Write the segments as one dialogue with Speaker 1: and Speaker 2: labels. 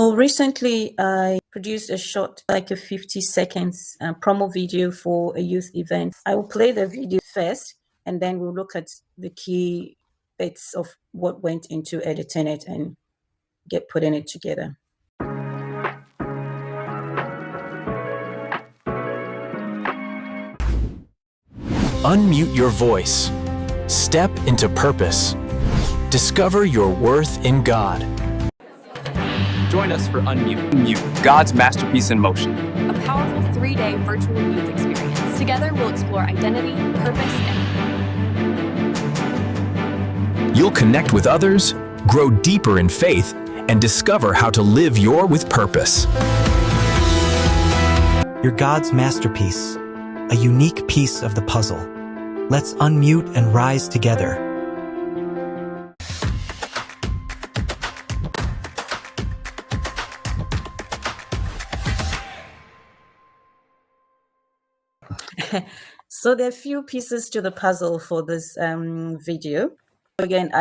Speaker 1: Well, recently I produced a short, like a 50 seconds promo video for a youth event. I will play the video first, and then we'll look at the key bits of what went into editing it and putting it together.
Speaker 2: Unmute your voice. Step into purpose. Discover your worth in God.
Speaker 3: Join us for Unmute, God's masterpiece in motion.
Speaker 4: A powerful 3-day virtual youth experience. Together, we'll explore identity, purpose, and
Speaker 2: You'll connect with others, grow deeper in faith, and discover how to live your with purpose.
Speaker 5: You're God's masterpiece, a unique piece of the puzzle. Let's unmute and rise together.
Speaker 1: So there are a few pieces to the puzzle for this video. Again,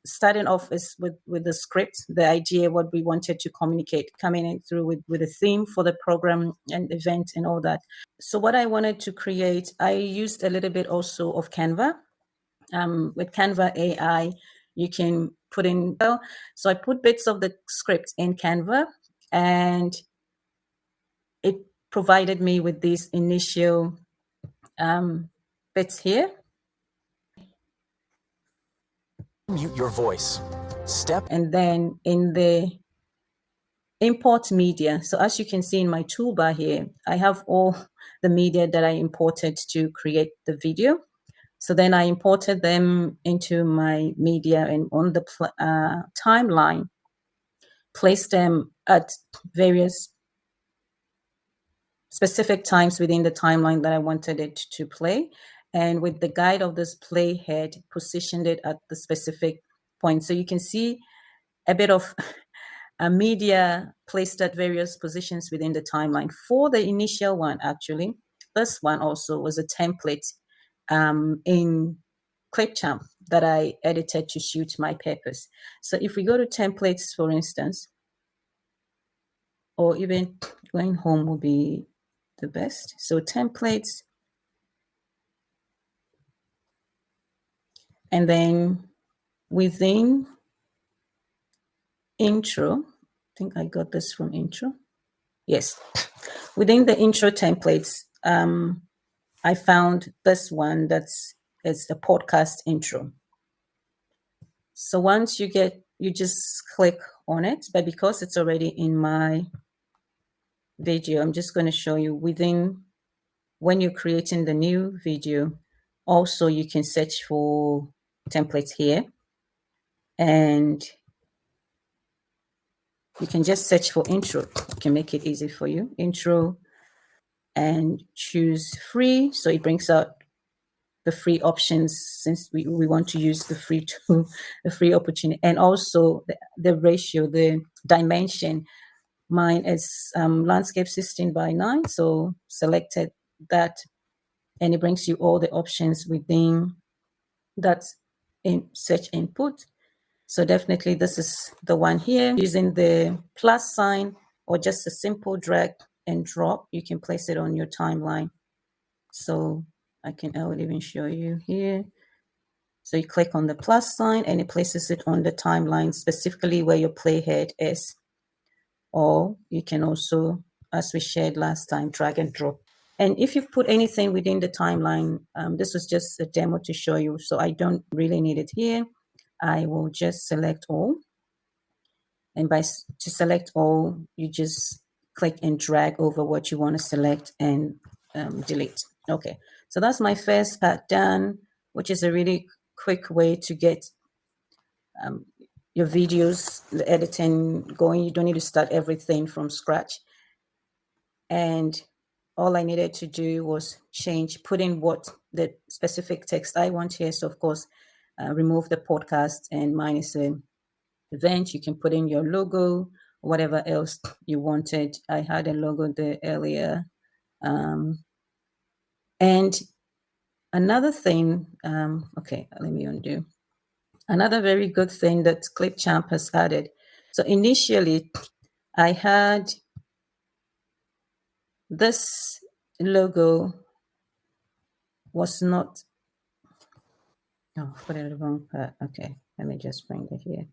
Speaker 1: starting off is with the script, the idea, what we wanted to communicate, coming in through with a theme for the program and event and all that. So what I wanted to create, I used a little bit also of Canva. With Canva AI, you can put in, so I put bits of the script in Canva, and it provided me with these initial bits here.
Speaker 2: Mute your voice. Step.
Speaker 1: And then in the import media, so as you can see in my toolbar here, I have all the media that I imported to create the video. So then I imported them into my media, and on the timeline, placed them at various specific times within the timeline that I wanted it to play. And with the guide of this playhead, positioned it at the specific point. So you can see a bit of a media placed at various positions within the timeline. For the initial one, actually, this one also was a template in Clipchamp that I edited to suit my purpose. So if we go to templates, for instance, or even going home will be the best. So templates, and then within intro, I think I got this from intro. Yes, within the intro templates, I found this one it's a podcast intro. So once you just click on it, but because it's already in my video, I'm just going to show you when you're creating the new video, also you can search for templates here, and you can just search for intro. You can make it easy for you, intro, and choose free. So it brings out the free options, since we want to use the free tool, the free opportunity, and also the ratio, the dimension. Mine is landscape 16:9, so selected that, and it brings you all the options within that in search input. So definitely this is the one here. Using the plus sign or just a simple drag and drop, you can place it on your timeline. So I will even show you here. So you click on the plus sign and it places it on the timeline, specifically where your playhead is. Or you can also, as we shared last time, drag and drop. And if you've put anything within the timeline, this was just a demo to show you, so I don't really need it here. I will just select all. And to select all, you just click and drag over what you want to select and delete. Okay, so that's my first part done, which is a really quick way to get your videos, the editing going. You don't need to start everything from scratch. And all I needed to do was put in what the specific text I want here. So of course, remove the podcast, and mine is an event. You can put in your logo, whatever else you wanted. I had a logo there earlier. And another thing, okay, let me undo. Another very good thing that Clipchamp has added. So initially, I had this logo was not, oh, put it in the wrong part. Okay, let me just bring it here.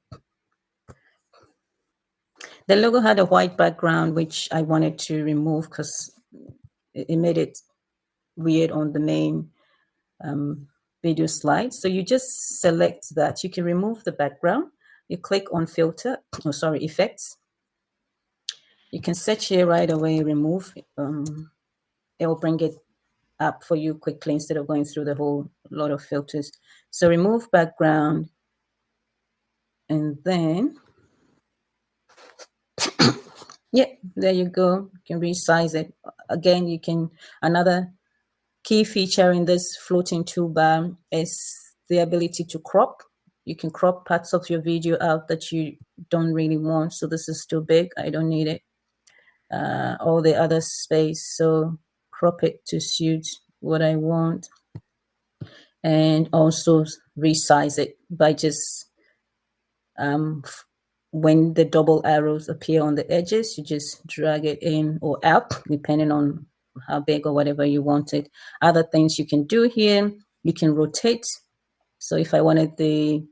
Speaker 1: The logo had a white background, which I wanted to remove because it made it weird on the main video slide. So you just select that. You can remove the background. You click on filter, effects. You can search here right away, remove. It will bring it up for you quickly instead of going through the whole lot of filters. So remove background, and then yeah, there you go. You can resize it. Again, you can, another key feature in this floating toolbar is the ability to crop. You can crop parts of your video out that you don't really want. So this is too big, I don't need it. All the other space, so crop it to suit what I want. And also resize it by just when the double arrows appear on the edges, you just drag it in or out depending on how big or whatever you want it. Other things you can do here, you can rotate. So if I wanted the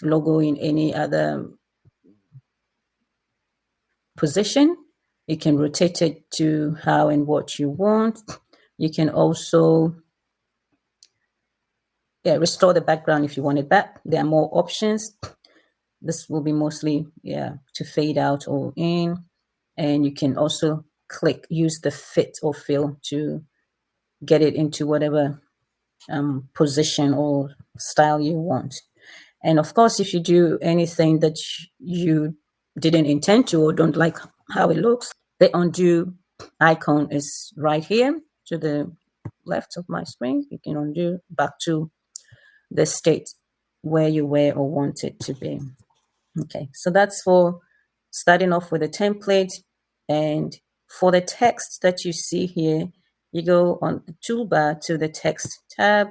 Speaker 1: logo in any other position, you can rotate it to how and what you want. You can also restore the background if you want it back. There are more options. This will be mostly to fade out or in. And you can also use the fit or fill to get it into whatever position or style you want. And of course, if you do anything that you didn't intend to or don't like how it looks, the undo icon is right here to the left of my screen. You can undo back to the state where you were or want it to be. Okay, so that's for starting off with a template. And for the text that you see here, you go on the toolbar to the text tab.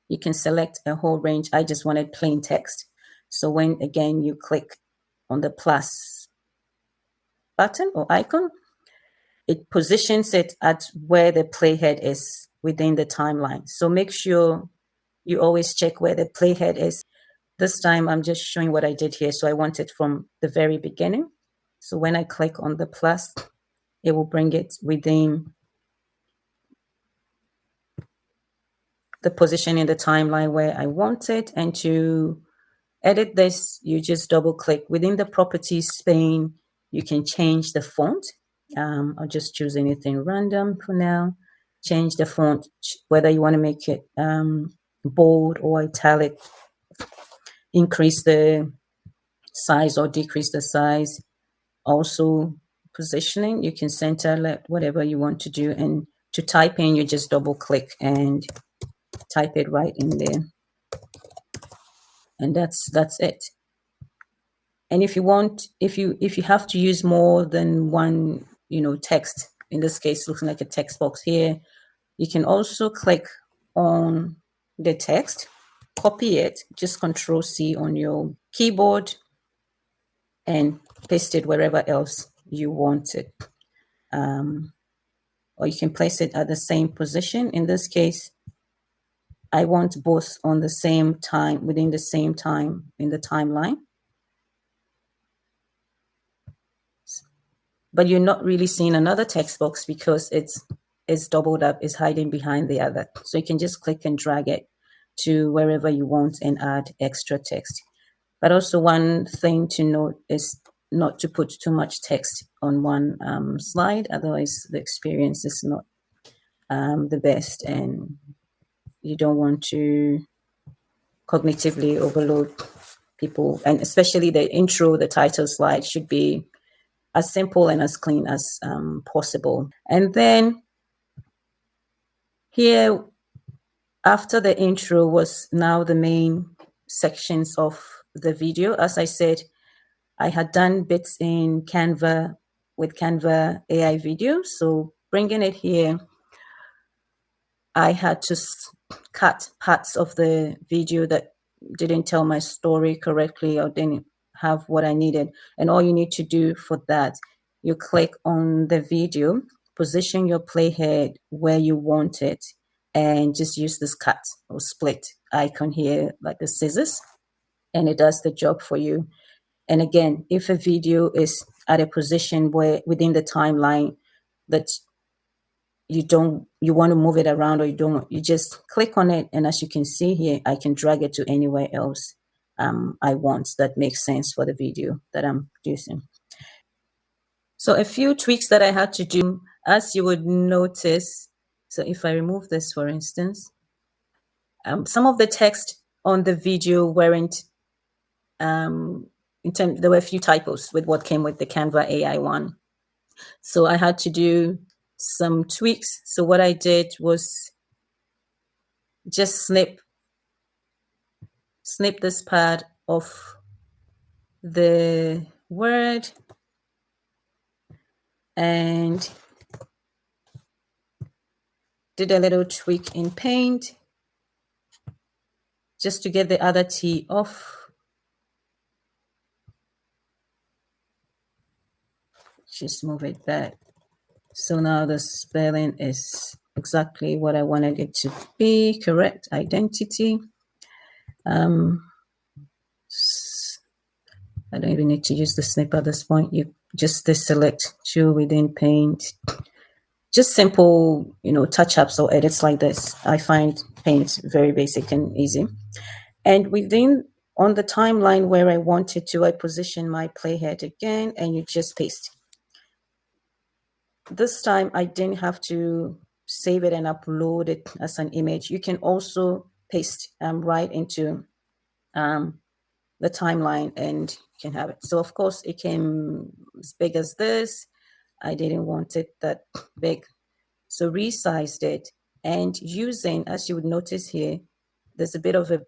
Speaker 1: You can select a whole range. I just wanted plain text. So when, again, you click on the plus button or icon, it positions it at where the playhead is within the timeline. So make sure you always check where the playhead is. This time I'm just showing what I did here. So I want it from the very beginning. So when I click on the plus, it will bring it within the position in the timeline where I want it. And to edit this, you just double click within the properties pane. You can change the font. I'll just choose anything random for now. Change the font, whether you want to make it bold or italic, increase the size or decrease the size. Also positioning, you can center left, whatever you want to do. And to type in, you just double click and type it right in there. And that's it. And if you want, if you have to use more than one, text, in this case, looking like a text box here, you can also click on the text, copy it, just Control C on your keyboard and paste it wherever else you want it. Or you can place it at the same position. In this case, I want both on the same time, within the same time in the timeline. But you're not really seeing another text box because it's doubled up, it's hiding behind the other. So you can just click and drag it to wherever you want and add extra text. But also one thing to note is not to put too much text on one slide, otherwise the experience is not the best, and you don't want to cognitively overload people. And especially the intro, the title slide should be as simple and as clean as possible. And then here, after the intro was now the main sections of the video. As I said, I had done bits in Canva with Canva AI video. So bringing it here, I had to cut parts of the video that didn't tell my story correctly or didn't have what I needed. And all you need to do for that, you click on the video, position your playhead where you want it, and just use this cut or split icon here, like the scissors, and it does the job for you. And again, if a video is at a position where within the timeline that you want to move it around, or you just click on it, and as you can see here, I can drag it to anywhere else I want that makes sense for the video that I'm producing. So a few tweaks that I had to do, as you would notice. So if I remove this, for instance, some of the text on the video weren't there were a few typos with what came with the Canva AI one. So I had to do some tweaks. So what I did was just snip this part of the word and did a little tweak in Paint just to get the other T off. Just move it back. So now the spelling is exactly what I wanted it to be, correct identity. I don't even need to use the snip at this point. You just deselect tool within Paint. Just simple, touch-ups or edits like this. I find Paint very basic and easy. And within, on the timeline where I wanted to, I position my playhead again, and you just paste. This time I didn't have to save it and upload it as an image. You can also paste right into the timeline and you can have it. So of course it came as big as this. I didn't want it that big, so resized it, and using, as you would notice here, there's a bit of a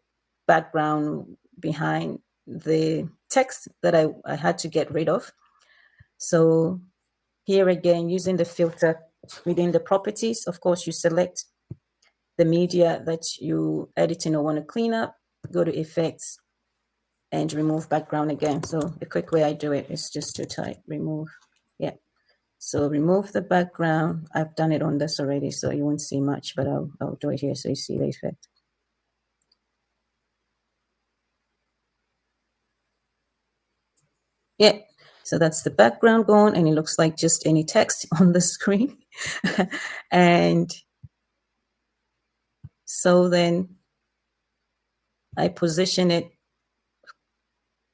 Speaker 1: background behind the text that I had to get rid of. So here again, using the filter within the properties, of course, you select the media that you editing or want to clean up, go to effects and remove background again. So the quick way I do it is just to type remove. Yeah. So remove the background. I've done it on this already, so you won't see much, but I'll do it here so you see the effect. Yeah, so that's the background gone, and it looks like just any text on the screen. And so then I position it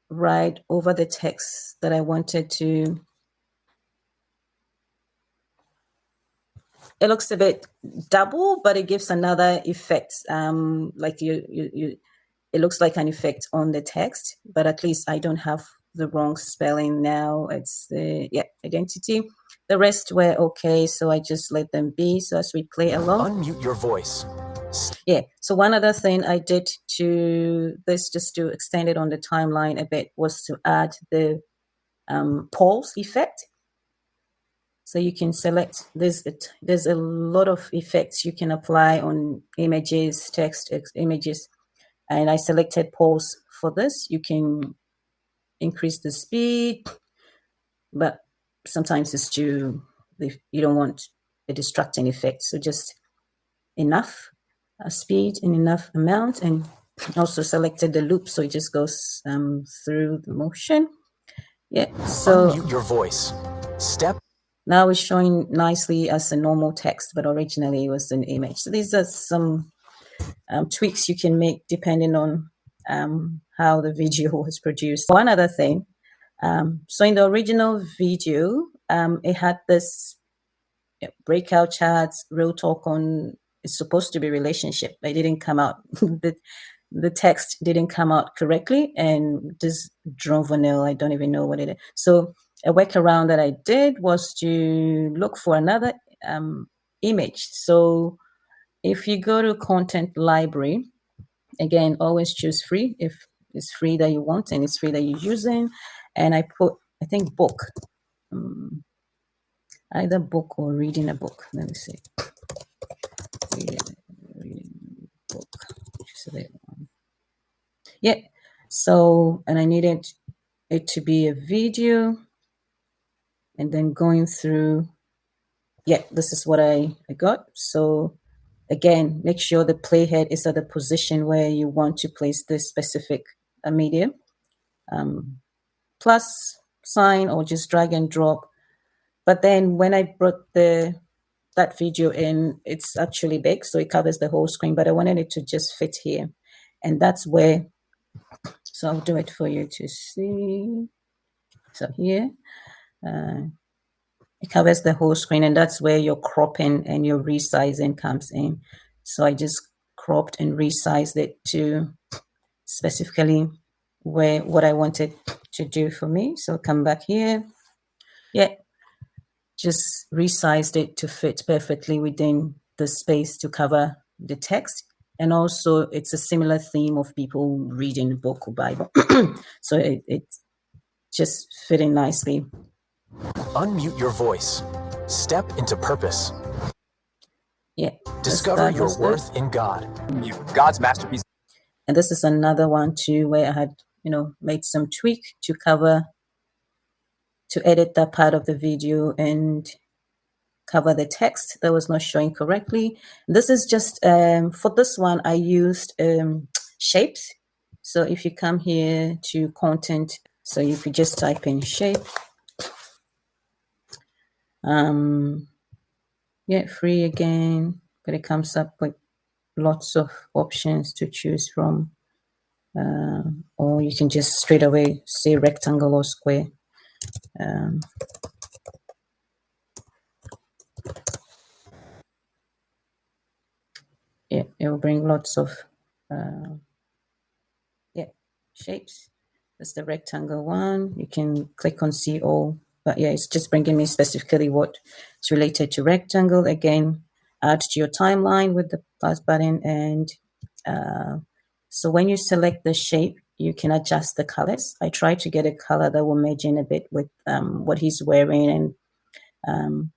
Speaker 1: right over the text that I wanted to. It looks a bit double, but it gives another effect. Like it looks like an effect on the text, but at least I don't have the wrong spelling now. It's the identity. The rest were okay, so I just let them be. So as we play along,
Speaker 2: Unmute your voice.
Speaker 1: yeah. So one other thing I did to this, just to extend it on the timeline a bit, was to add the pulse effect. So you can select this. There's a lot of effects you can apply on images, text, images, and I selected pulse for this. You can increase the speed, but sometimes it's too, you don't want a distracting effect. So just enough speed and enough amount, and also selected the loop, so it just goes through the motion. Yeah. So
Speaker 2: Unmute your voice. Step.
Speaker 1: now it's showing nicely as a normal text, but originally it was an image. So these are some tweaks you can make depending on how the video was produced. One other thing, so in the original video, it had this breakout chats, real talk on, it's supposed to be relationship, but it didn't come out. The text didn't come out correctly, and this Drone, I don't even know what it is. So a workaround that I did was to look for another image. So if you go to content library, again, always choose free if it's free that you want and it's free that you're using. And I put, I think, book, either book or reading a book. Let me see. Reading book. So yeah. So, and I needed it to be a video, and then going through, yeah, this is what I got. So again, make sure the playhead is at the position where you want to place this specific media. Plus sign or just drag and drop. But then when I brought that video in, it's actually big, so it covers the whole screen, but I wanted it to just fit here. And that's where, so I'll do it for you to see. So here, it covers the whole screen, and that's where your cropping and your resizing comes in. So I just cropped and resized it to specifically where what I wanted to do for me. So come back here. Yeah, just resized it to fit perfectly within the space to cover the text. And also it's a similar theme of people reading the book or Bible. So it just fitting nicely.
Speaker 2: Unmute your voice. Step into purpose.
Speaker 1: Yeah.
Speaker 2: Discover your worth in God.
Speaker 3: God's masterpiece.
Speaker 1: And this is another one too, where I had, made some tweak to edit that part of the video and cover the text that was not showing correctly. This is just, for this one, I used shapes. So if you come here to content, so if you just type in shape, yeah, free again, but it comes up with lots of options to choose from. Or you can just straight away say rectangle or square. Yeah, it will bring lots of shapes. That's the rectangle one. You can click on see all, but yeah, it's just bringing me specifically what is related to rectangle. Again, add to your timeline with the plus button, and so when you select the shape, you can adjust the colors. I try to get a color that will merge in a bit with what he's wearing, and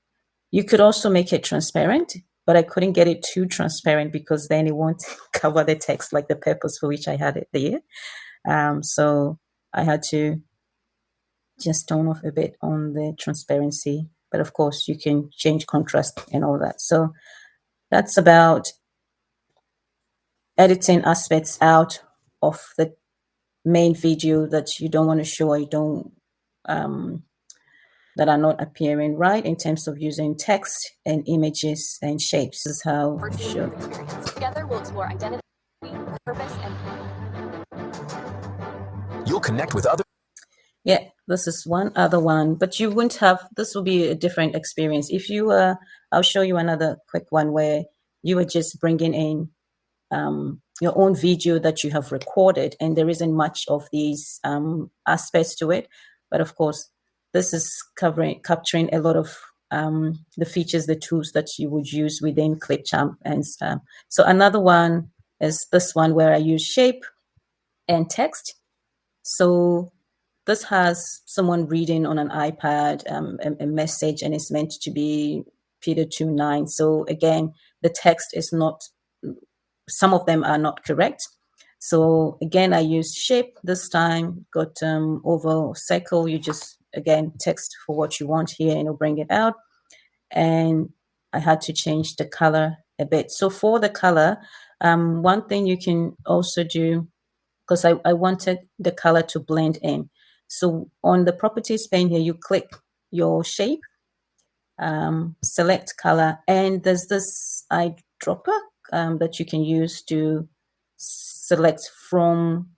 Speaker 1: you could also make it transparent, but I couldn't get it too transparent because then it won't cover the text, like the purpose for which I had it there. So I had to just tone off a bit on the transparency, but of course you can change contrast and all that. So that's about editing aspects out of the main video that you don't want to show, or you don't that are not appearing right, in terms of using text and images and shapes. This is how
Speaker 4: Virtual youth experience. Together, we'll explore identity, purpose, and
Speaker 2: You'll connect with others.
Speaker 1: Yeah, this is one other one, but you wouldn't have, this will be a different experience. If you, I'll show you another quick one where you are just bringing in your own video that you have recorded, and there isn't much of these aspects to it. But of course, this is capturing a lot of the features, the tools that you would use within Clipchamp. And so another one is this one where I use shape and text. So this has someone reading on an iPad a message, and it's meant to be Peter 2:9. So again, the text is not, some of them are not correct. So again, I used shape this time, got oval, circle. You just, again, text for what you want here and it'll bring it out. And I had to change the color a bit. So for the color, one thing you can also do, because I wanted the color to blend in. So on the properties pane here, you click your shape, select color, and there's this eyedropper that you can use to select from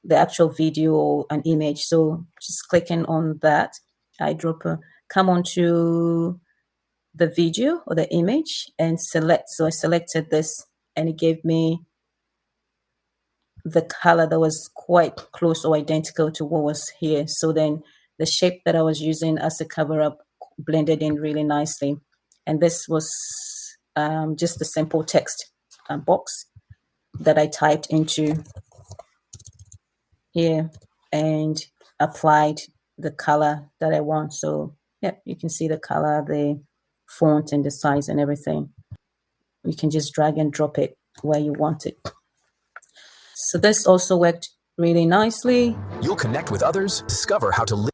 Speaker 1: the actual video or an image. So just clicking on that eyedropper, come onto the video or the image and select. So I selected this, and it gave me the color that was quite close or identical to what was here. So then the shape that I was using as a cover up blended in really nicely. And this was just a simple text box that I typed into here and applied the color that I want. So yeah, you can see the color, the font, and the size and everything. You can just drag and drop it where you want it. So this also worked really nicely.
Speaker 2: You'll connect with others, discover how to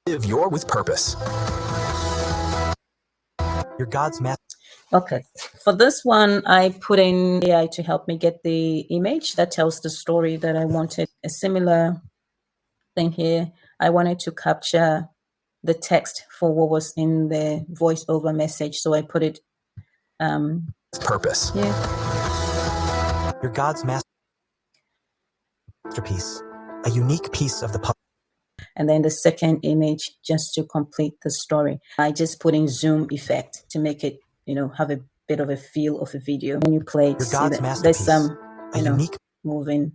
Speaker 2: live your with purpose.
Speaker 5: Your God's master.
Speaker 1: Okay, for this one, I put in AI to help me get the image that tells the story that I wanted. A similar thing here. I wanted to capture the text for what was in the voiceover message, so I put it
Speaker 2: Purpose.
Speaker 1: here.
Speaker 5: Your God's masterpiece. A unique piece of the puzzle.
Speaker 1: And then the second image just to complete the story. I just put in zoom effect to make it, have a bit of a feel of a video. When you play it,
Speaker 5: Your
Speaker 1: see
Speaker 5: God's
Speaker 1: that there's
Speaker 5: masterpiece.
Speaker 1: some,
Speaker 5: A unique
Speaker 1: moving.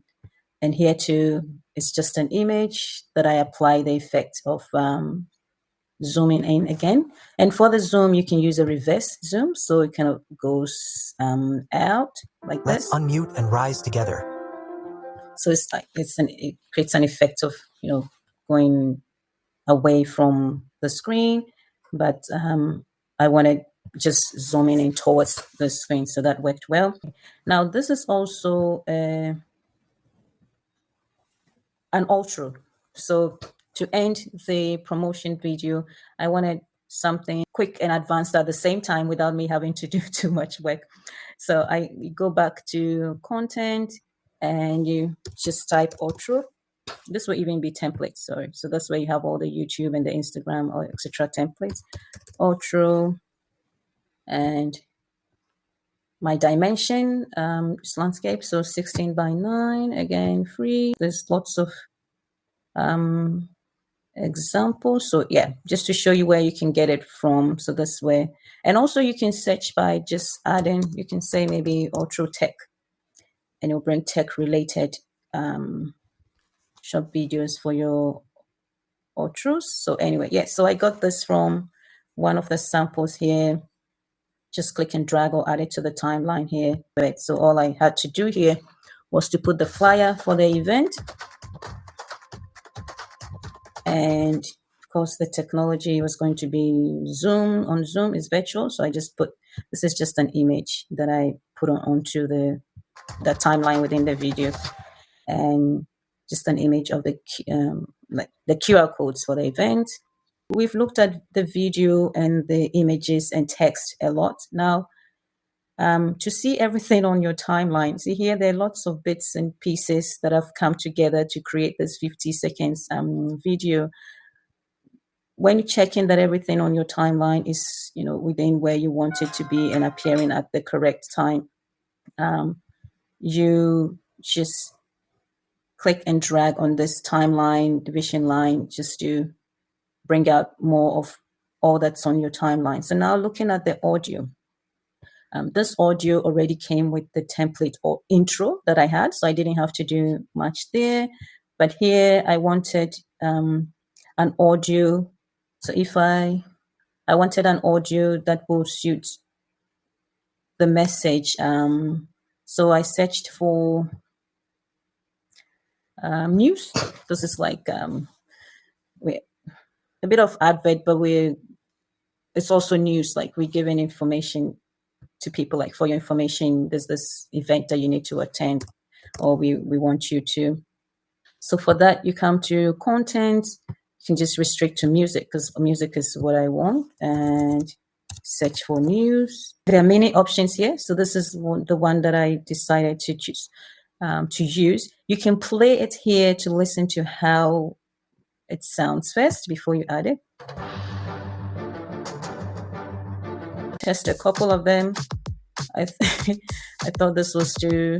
Speaker 1: And here too, it's just an image that I apply the effect of zooming in again. And for the zoom, you can use a reverse zoom, so it kind of goes out like
Speaker 5: Let's
Speaker 1: this.
Speaker 5: unmute and rise together.
Speaker 1: So it's like it creates an effect of going away from the screen, but I wanted just zooming in towards the screen, so that worked well. Now this is also an outro. So to end the promotion video, I wanted something quick and advanced at the same time without me having to do too much work. So I go back to content and you just type outro. This will even be templates, sorry. So that's where you have all the YouTube and the Instagram or etc. templates. Outro and my dimension is landscape, so 16 by 9, again free. There's lots of examples, so yeah, just to show you where you can get it from. So that's where, and also you can search by just adding, you can say maybe outro tech, and it'll bring tech related short videos for your outros. So anyway, yeah, so I got this from one of the samples here. Just click and drag or add it to the timeline here. Right, so all I had to do here was to put the flyer for the event, and of course the technology was going to be Zoom. On Zoom is virtual, so I just put, this is just an image that I put onto the timeline within the video, and just an image of the like the QR codes for the event. We've looked at the video and the images and text a lot now. To see everything on your timeline, see here, there are lots of bits and pieces that have come together to create this 50 seconds video. When you're checking that everything on your timeline is, within where you want it to be and appearing at the correct time, you just click and drag on this timeline division line just to bring out more of all that's on your timeline. So now looking at the audio, this audio already came with the template or intro that I had, so I didn't have to do much there. But here I wanted an audio. So if I wanted an audio that will suit the message. So I searched for news. This is like a bit of advert, but it's also news. Like we're giving information to people, like for your information, there's this event that you need to attend, or we want you to. So for that, you come to content. You can just restrict to music because music is what I want, and search for news. There are many options here. So this is the one that I decided to choose to use. You can play it here to listen to how it sounds first before you add it. Test a couple of them. I thought this was too.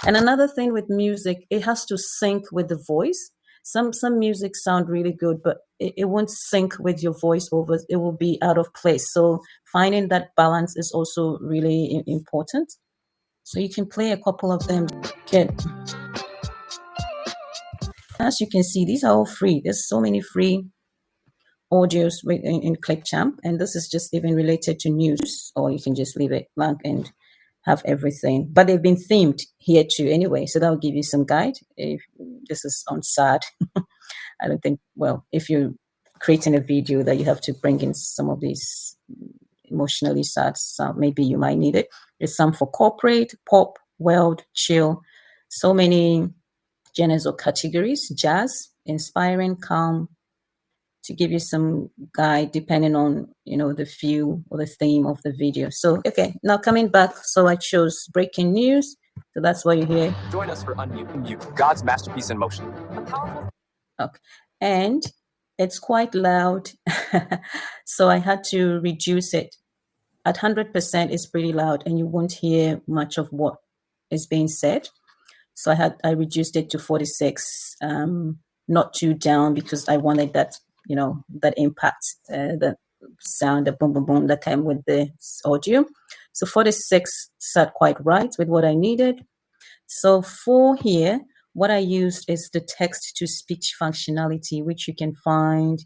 Speaker 1: And another thing with music, it has to sync with the voice. Some music sound really good, but it won't sync with your voiceover. It will be out of place. So finding that balance is also really important. So you can play a couple of them. As you can see, these are all free. There's so many free audios in Clipchamp, and this is just even related to news, or you can just leave it blank and have everything. But they've been themed here too anyway, so that'll give you some guide. If this is on sad, I don't think, well, if you're creating a video that you have to bring in some of these emotionally sad sound, maybe you might need it. There's some for corporate, pop, world, chill, so many genres or categories: jazz, inspiring, calm, to give you some guide depending on the feel or the theme of the video. So okay, now coming back, so I chose breaking news, so that's why you hear.
Speaker 3: Join us for Unmute, God's masterpiece in motion. A powerful.
Speaker 1: Okay, and it's quite loud, so I had to reduce it. At 100% is pretty loud, and you won't hear much of what is being said. So I reduced it to 46, not too down, because I wanted that that impact, the sound, the boom boom boom that came with the audio. So 46 sat quite right with what I needed. So for here, what I used is the text to speech functionality, which you can find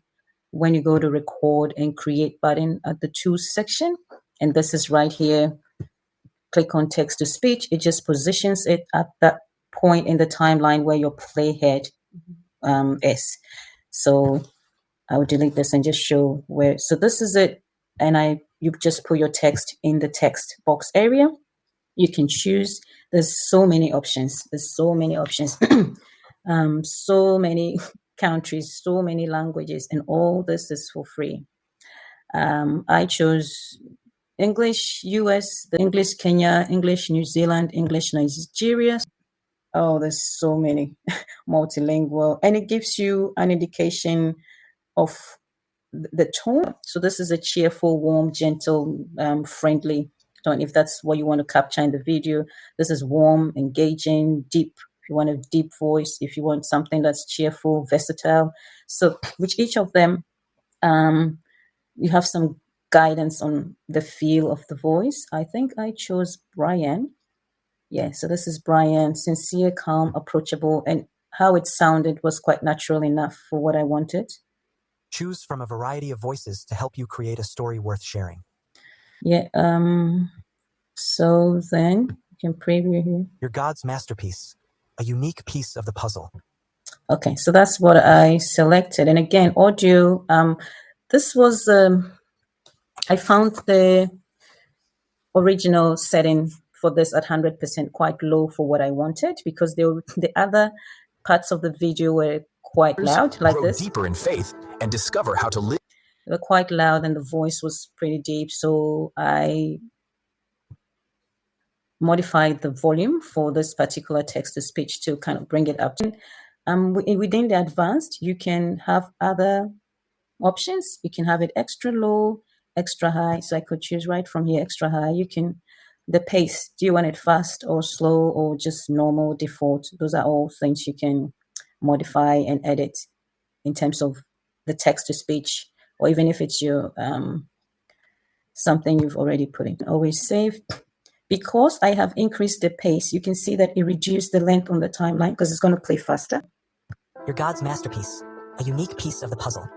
Speaker 1: when you go to record and create button at the tools section. And this is right here. Click on text to speech. It just positions it at that point in the timeline where your playhead is. So I'll delete this and just show where. So this is it. And you just put your text in the text box area. You can choose. There's so many options. So many countries, so many languages, and all this is for free. I chose English US, the English Kenya, English New Zealand, English Nigeria. Oh, there's so many multilingual, and it gives you an indication of the tone. So this is a cheerful, warm, gentle, friendly tone, if that's what you want to capture in the video. This is warm, engaging, deep. If you want a deep voice, if you want something that's cheerful, versatile. So with each of them, you have some guidance on the feel of the voice. I think I chose Brian. Yeah, so this is Brian, sincere, calm, approachable, and how it sounded was quite natural enough for what I wanted.
Speaker 5: Choose from a variety of voices to help you create a story worth sharing.
Speaker 1: Yeah, so then you can preview here.
Speaker 5: Your God's masterpiece, a unique piece of the puzzle.
Speaker 1: Okay, so that's what I selected. And again, audio, this was, I found the original setting for this at 100% quite low for what I wanted, because the other parts of the video were quite loud, like this.
Speaker 2: Grow deeper in faith and discover how to live.
Speaker 1: They were quite loud and the voice was pretty deep, so I modified the volume for this particular text to speech to kind of bring it up. Within the advanced, you can have other options. You can have it extra low, extra high. So I could choose right from here, extra high. The pace, do you want it fast or slow or just normal default? Those are all things you can modify and edit in terms of the text to speech, or even if it's your something you've already put in. Always save. Because I have increased the pace, you can see that it reduced the length on the timeline because it's going to play faster.
Speaker 5: Your God's masterpiece, a unique piece of the puzzle.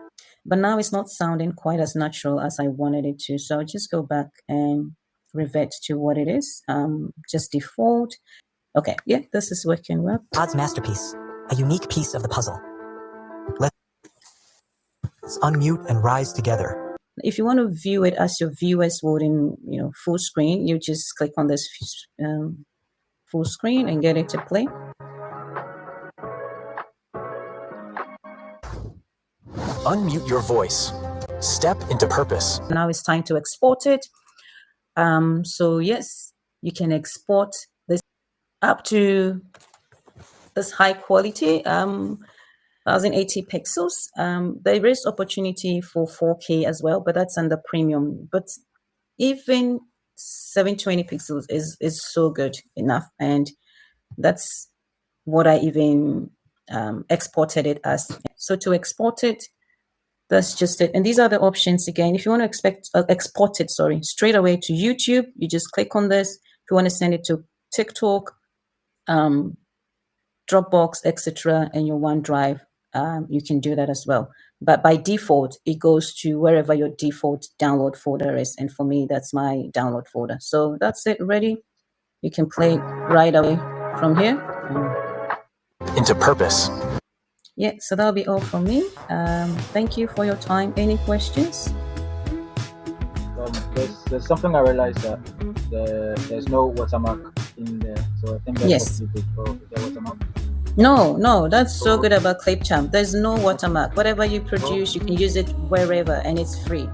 Speaker 1: But now it's not sounding quite as natural as I wanted it to. So I'll just go back and revert to what it is. Just default. Okay, yeah, this is working well.
Speaker 5: God's masterpiece, a unique piece of the puzzle. Let's unmute and rise together.
Speaker 1: If you want to view it as your viewers would in full screen, you just click on this full screen and get it to play.
Speaker 2: Unmute your voice. Step into purpose.
Speaker 1: Now it's time to export it. So yes, you can export this up to this high quality, 1080 pixels. There is opportunity for 4K as well, but that's under premium. But even 720 pixels is so good enough, and that's what I even exported it as. So to export it, that's just it. And these are the options again. If you want to export it, straight away to YouTube, you just click on this. If you want to send it to TikTok, Dropbox, etc., and your OneDrive, you can do that as well. But by default, it goes to wherever your default download folder is. And for me, that's my download folder. So that's it, ready. You can play right away from here.
Speaker 2: Into purpose.
Speaker 1: Yeah, so that'll be all from me. Thank you for your time. Any questions?
Speaker 6: There's something I realized that there's no watermark in there, so I think that's
Speaker 1: Yes.
Speaker 6: what you did for the watermark.
Speaker 1: No, that's so good about Clipchamp. There's no watermark. Whatever you produce, you can use it wherever, and it's free.